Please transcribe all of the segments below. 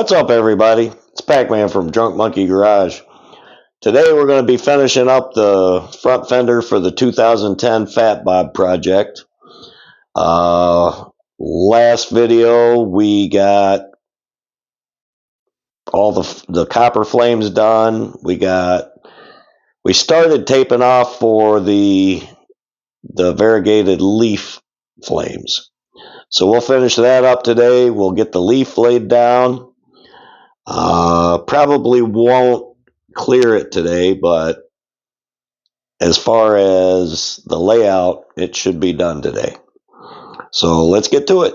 What's up, everybody? It's Pac-Man from Drunk Monkey Garage. Today we're going to be finishing up the front fender for the 2010 Fat Bob project. Last video we got all the copper flames done. We started taping off for the variegated leaf flames. So we'll finish that up today. We'll get the leaf laid down. Probably won't clear it today, but as far as the layout, it should be done today. So let's get to it.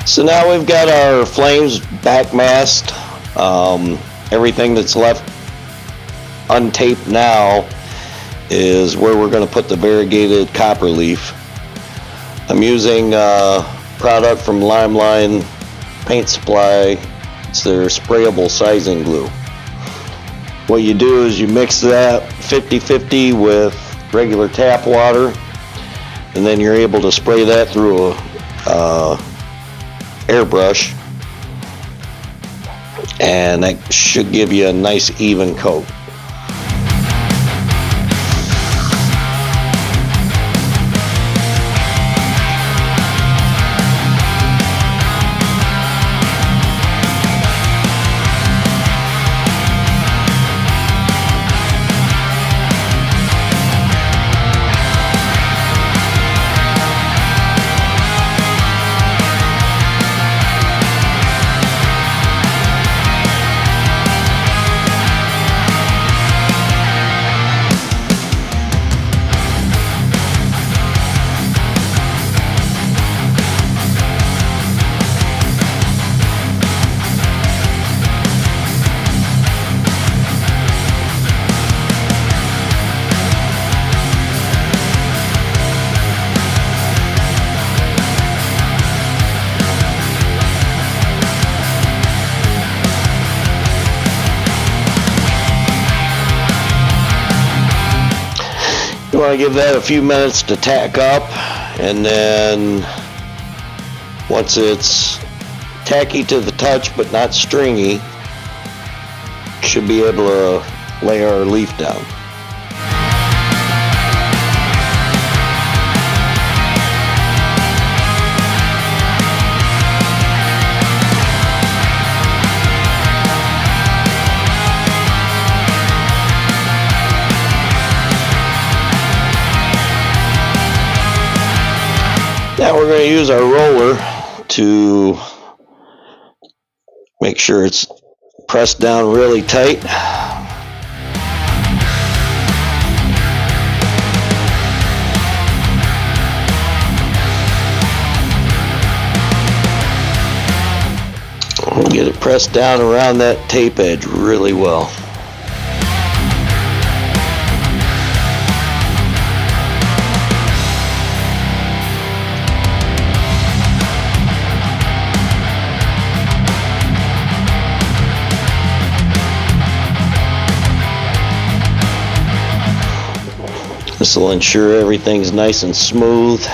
So now we've got our flames backmasked. Everything that's left untaped now is where we're going to put the variegated copper leaf. I'm using product from Limeline Paint Supply. It's their sprayable sizing glue. What you do is you mix that 50-50 with regular tap water, and then you're able to spray that through a airbrush, and that should give you a nice even coat. You want to give that a few minutes to tack up, and then once it's tacky to the touch but not stringy, should be able to lay our leaf down. Now we're going to use our roller to make sure it's pressed down really tight. We'll get it pressed down around that tape edge really well. This will ensure everything's nice and smooth.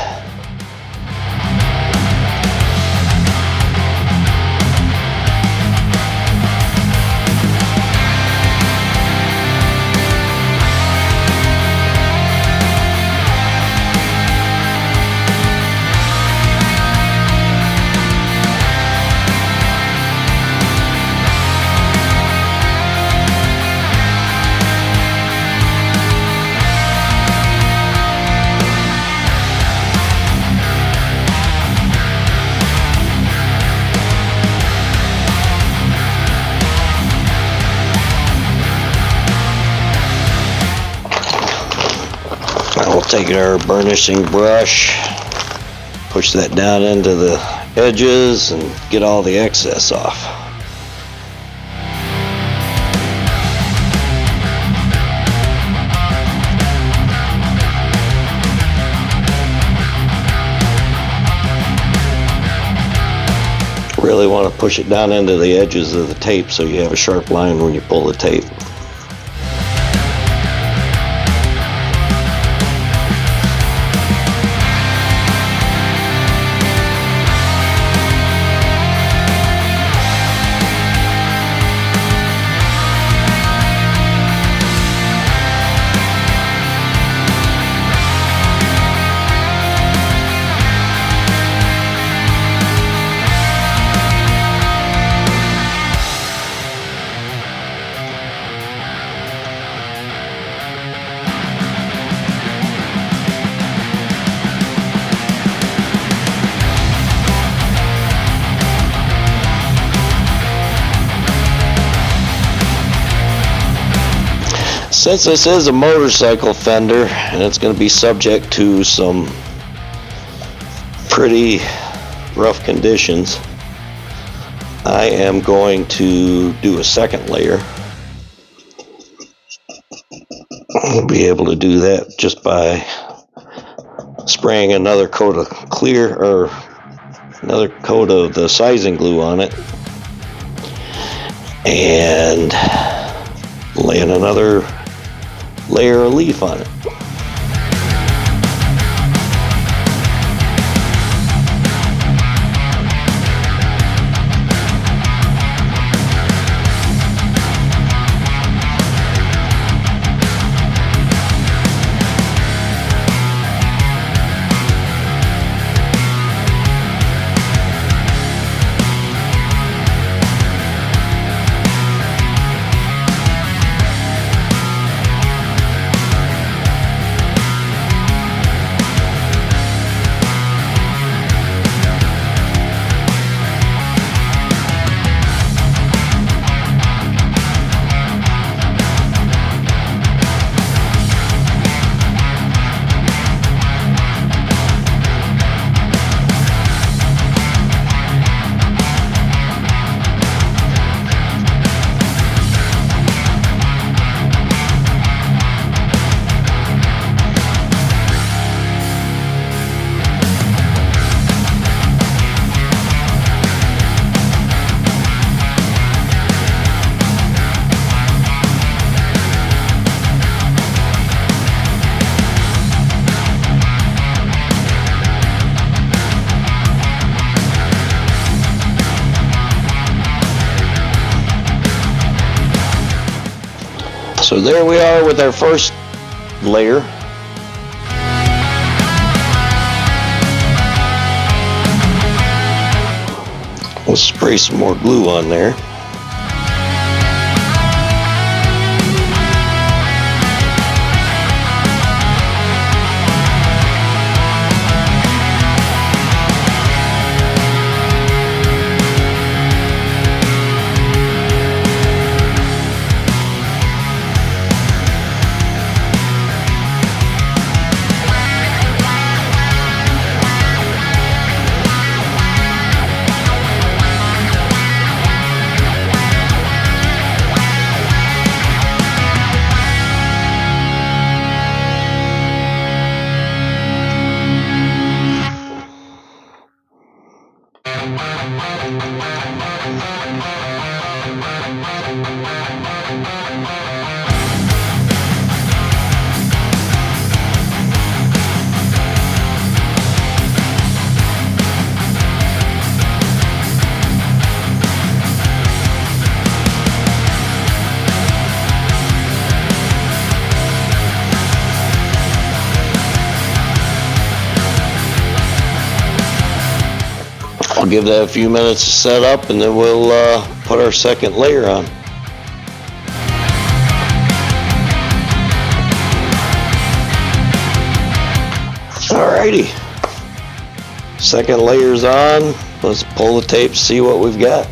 We'll take our burnishing brush, push that down into the edges and get all the excess off. really want to push it down into the edges of the tape so you have a sharp line when you pull the tape. Since this is a motorcycle fender and it's going to be subject to some pretty rough conditions, I am going to do a second layer. I'll be able to do that just by spraying another coat of clear or another coat of the sizing glue on it and laying another layer of leaf on it. So there we are with our first layer. We'll spray some more glue on there. I'll give that a few minutes to set up and then we'll put our second layer on. Alrighty, second layer's on. Let's pull the tape, see what we've got.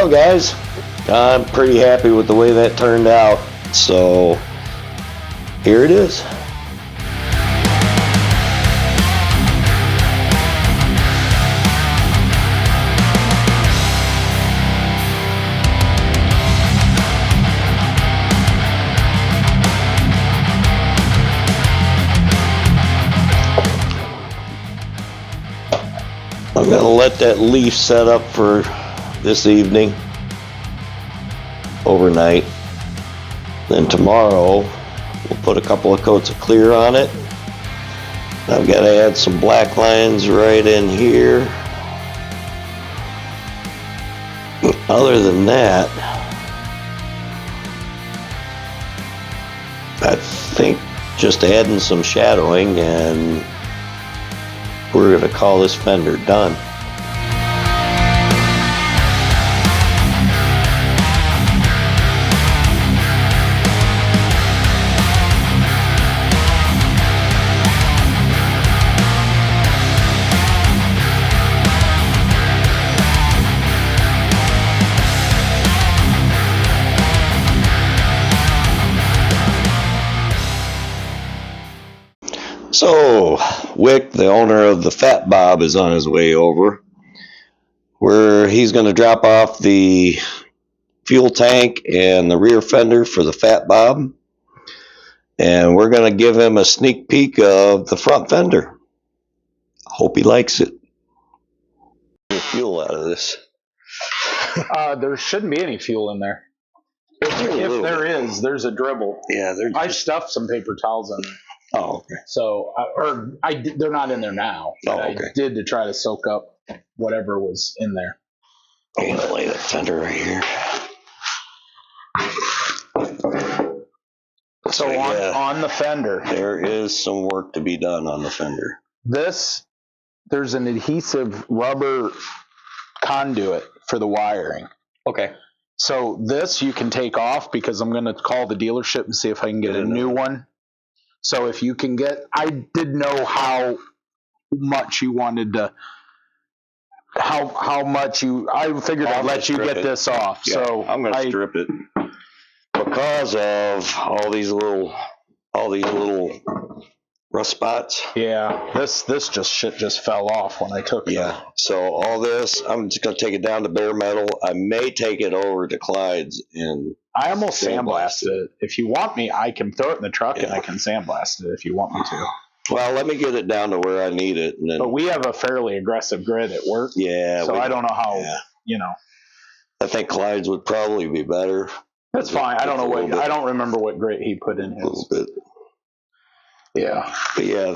Well, guys, I'm pretty happy with the way that turned out. So here it is. I'm going to let that leaf set up for this evening, overnight. Then tomorrow, we'll put a couple of coats of clear on it. I've got to add some black lines right in here. Other than that, I think just adding some shadowing and we're going to call this fender done. So, Wick, the owner of the Fat Bob, is on his way over, where he's going to drop off the fuel tank and the rear fender for the Fat Bob, and we're going to give him a sneak peek of the front fender. Hope he likes it. Get fuel out of this. There shouldn't be any fuel in there. If there is, there's a dribble. Yeah, I stuffed some paper towels in there. Oh, okay. So, they're not in there now. Oh, okay. I did to try to soak up whatever was in there. I'm going to lay that fender right here. So on the fender, there is some work to be done on the fender. there's an adhesive rubber conduit for the wiring. Okay. So this you can take off because I'm going to call the dealership and see if I can get a new one. So if you can get, I didn't know how much you wanted to, how much I figured I'd let you get this off. Yeah, so I'm going to strip it because of all these little rust spots. Yeah, this shit just fell off when I took it. Yeah, so all this, I'm just going to take it down to bare metal. I may take it over to Clyde's and I almost sandblasted it. If you want me, I can throw it in the truck and I can sandblast it if you want me to. Well, let me get it down to where I need it. And then, but we have a fairly aggressive grid at work. Yeah. So I don't know how, I think Clyde's would probably be better. That's fine. I don't remember what grit he put in his. A little bit. Yeah. But yeah,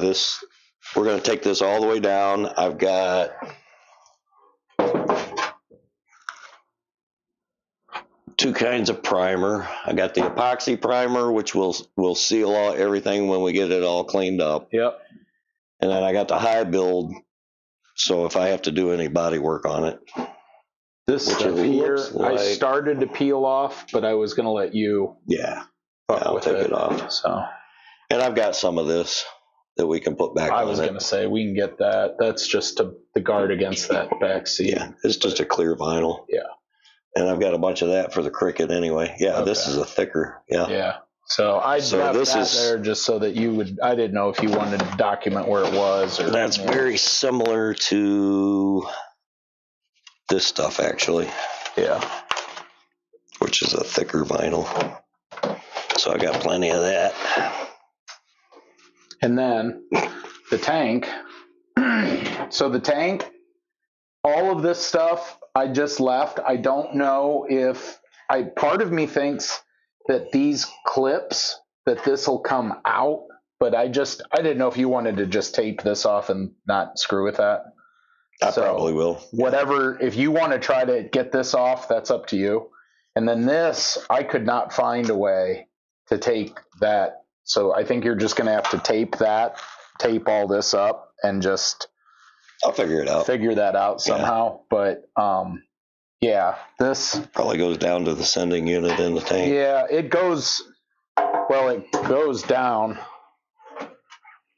we're going to take this all the way down. I've got two kinds of primer. I got the epoxy primer, which will seal everything when we get it all cleaned up. Yep. And then I got the high build, so if I have to do any body work on it. This stuff here, I started to peel off, but I was going to let you. Yeah. I'll take it off. So. And I've got some of this that we can put back on it. I was going to say, we can get that. That's just the guard against that back seat. Yeah, it's just a clear vinyl. Yeah. And I've got a bunch of that for the Cricket anyway. Yeah, okay. This is a thicker. Yeah. Yeah. So I left that there just so that you would, I didn't know if you wanted to document where it was. Or that's very similar to this stuff, actually. Yeah. Which is a thicker vinyl. So I got plenty of that. And then the tank. So the tank, all of this stuff I just left. I don't know if part of me thinks that these clips, that this will come out, but I didn't know if you wanted to just tape this off and not screw with that. I probably will. Whatever, if you want to try to get this off, that's up to you. And then this, I could not find a way to take that. So I think you're just going to have to tape all this up and just... I'll figure it out. Figure that out somehow. Yeah. But, yeah, this... Probably goes down to the sending unit in the tank. Yeah, it goes down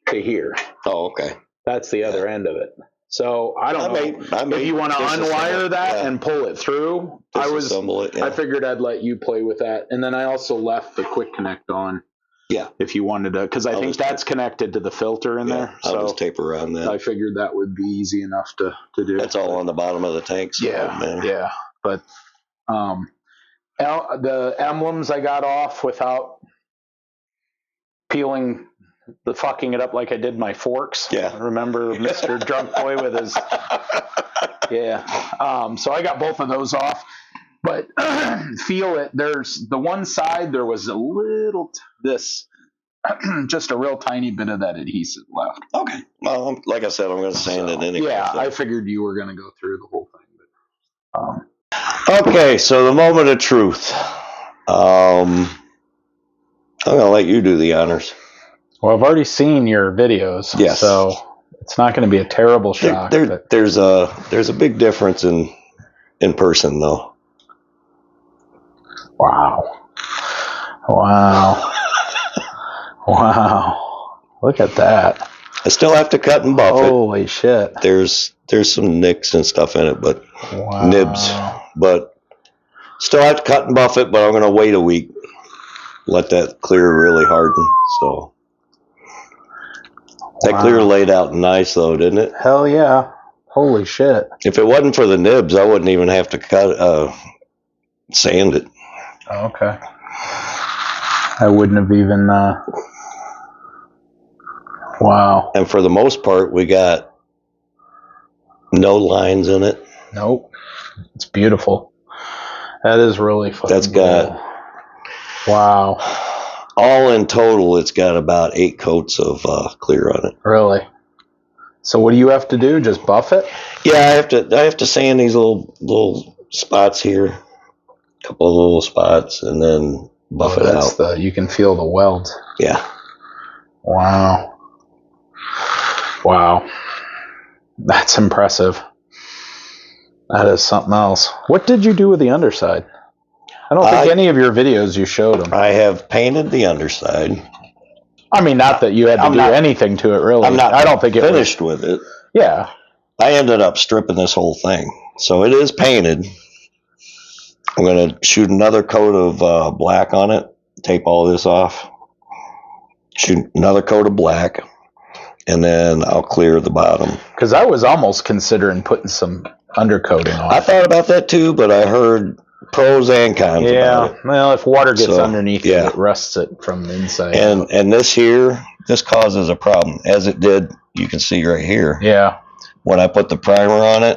to here. Oh, okay. That's the other end of it. So I don't know if you want to unwire that and pull it through. I figured I'd let you play with that, and then I also left the quick connect on. Yeah, if you wanted to, because I think that's connected to the filter in there. I'll just tape around that. I figured that would be easy enough to do. That's all on the bottom of the tank. So yeah. But the emblems I got off without fucking it up like I did my forks. Yeah. Remember Mr. Drunk Boy with his. Yeah. So I got both of those off. But feel it. There's the one side, there was a little, just a real tiny bit of that adhesive left. Okay. Well, like I said, I'm going to sand it anyway. Yeah, I figured you were going to go through the whole thing. But, okay, so the moment of truth. I'm going to let you do the honors. Well, I've already seen your videos. Yes. So it's not going to be a terrible shock. There's a big difference in person, though. Wow. Look at that. I still have to cut and buff it. Holy shit. There's some nicks and stuff in it, but nibs. But still have to cut and buff it, but I'm going to wait a week. Let that clear really harden. So that clear laid out nice, though, didn't it? Hell yeah. Holy shit. If it wasn't for the nibs, I wouldn't even have to sand it. Okay. I wouldn't have even. Wow. And for the most part, we got no lines in it. Nope. It's beautiful. That is really fucking. That's got. Wow. All in total, it's got about 8 coats of clear on it. Really? So what do you have to do? Just buff it? Yeah, I have to sand these little spots here, a couple of little spots, and then buff it out. You can feel the weld. Yeah. Wow. That's impressive. That is something else. What did you do with the underside? I don't think any of your videos you showed them. I have painted the underside. I mean, not that you had to do anything to it, really. I don't think finished with it. Yeah. I ended up stripping this whole thing. So it is painted. I'm going to shoot another coat of black on it, tape all this off, shoot another coat of black, and then I'll clear the bottom. Because I was almost considering putting some undercoating on. I thought about that too, but I heard pros and cons about it. Well, if water gets underneath it rusts it from the inside. And this causes a problem, as it did, you can see right here. Yeah. When I put the primer on it,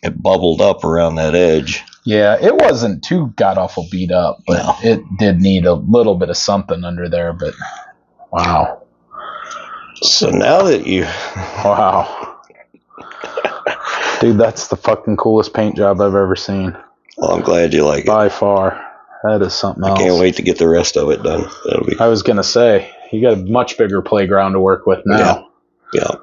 it bubbled up around that edge. Yeah, it wasn't too god-awful beat up, but it did need a little bit of something under there, but wow. So now that you... Wow. Dude, that's the fucking coolest paint job I've ever seen. Well, I'm glad you like it. By far. That is something else. I can't wait to get the rest of it done. I was going to say, you got a much bigger playground to work with now. Yeah.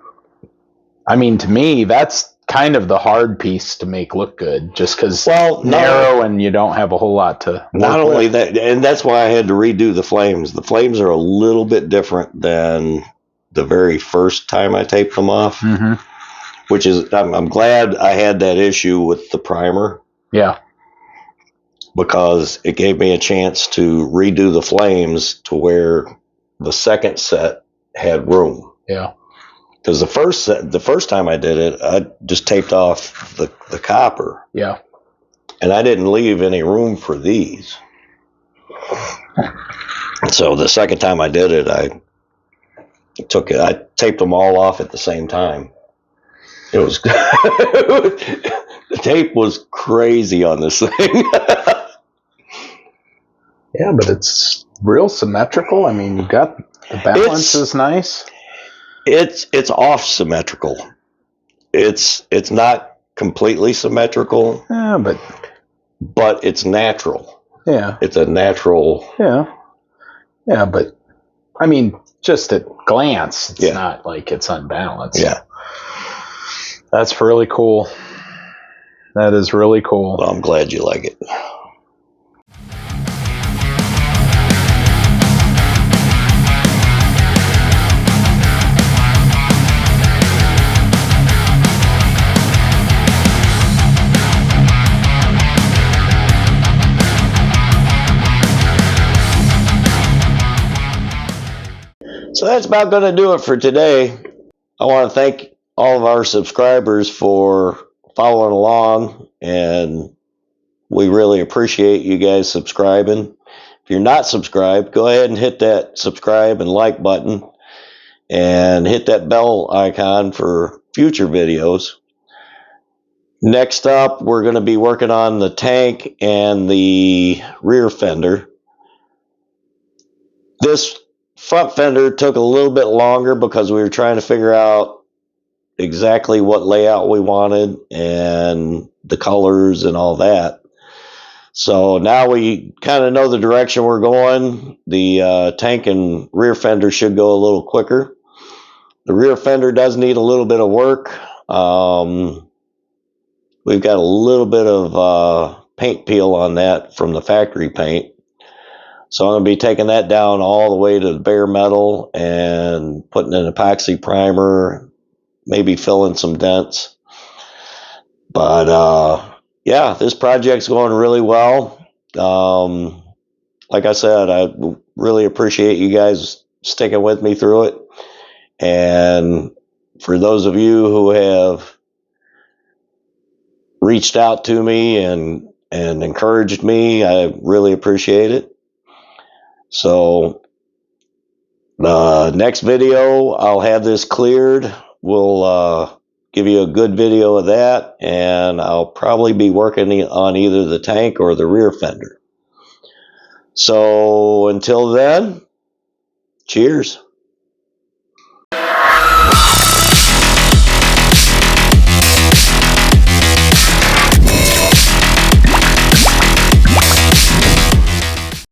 I mean, to me, that's kind of the hard piece to make look good, just because narrow and you don't have a whole lot to work Not only with. that, and that's why I had to redo the flames. The flames are a little bit different than the very first time I taped them off, which is, I'm glad I had that issue with the primer. Yeah. Because it gave me a chance to redo the flames to where the second set had room. Yeah. Because the first time I did it, I just taped off the copper. Yeah. And I didn't leave any room for these. So the second time I did it, I taped them all off at the same time. It was the tape was crazy on this thing. Yeah, but it's real symmetrical. I mean, you've got the balance is nice. It's off symmetrical. It's not completely symmetrical. Yeah, but it's natural. Yeah. It's a natural. Yeah. Yeah, but I mean, just at glance, it's not like it's unbalanced. Yeah. That's really cool. That is really cool. Well, I'm glad you like it. So that's about going to do it for today. I want to thank all of our subscribers for following along, and we really appreciate you guys subscribing. If you're not subscribed, go ahead and hit that subscribe and like button and hit that bell icon for future videos. Next up, we're going to be working on the tank and the rear fender. This front fender took a little bit longer because we were trying to figure out exactly what layout we wanted and the colors and all that. So now we kind of know the direction we're going. The tank and rear fender should go a little quicker. The rear fender does need a little bit of work. We've got a little bit of paint peel on that from the factory paint. So I'm going to be taking that down all the way to the bare metal and putting an epoxy primer, maybe filling some dents. But yeah, this project's going really well. Like I said, I really appreciate you guys sticking with me through it. And for those of you who have reached out to me and encouraged me, I really appreciate it. So the next video, I'll have this cleared. We'll give you a good video of that, and I'll probably be working on either the tank or the rear fender. So until then, cheers.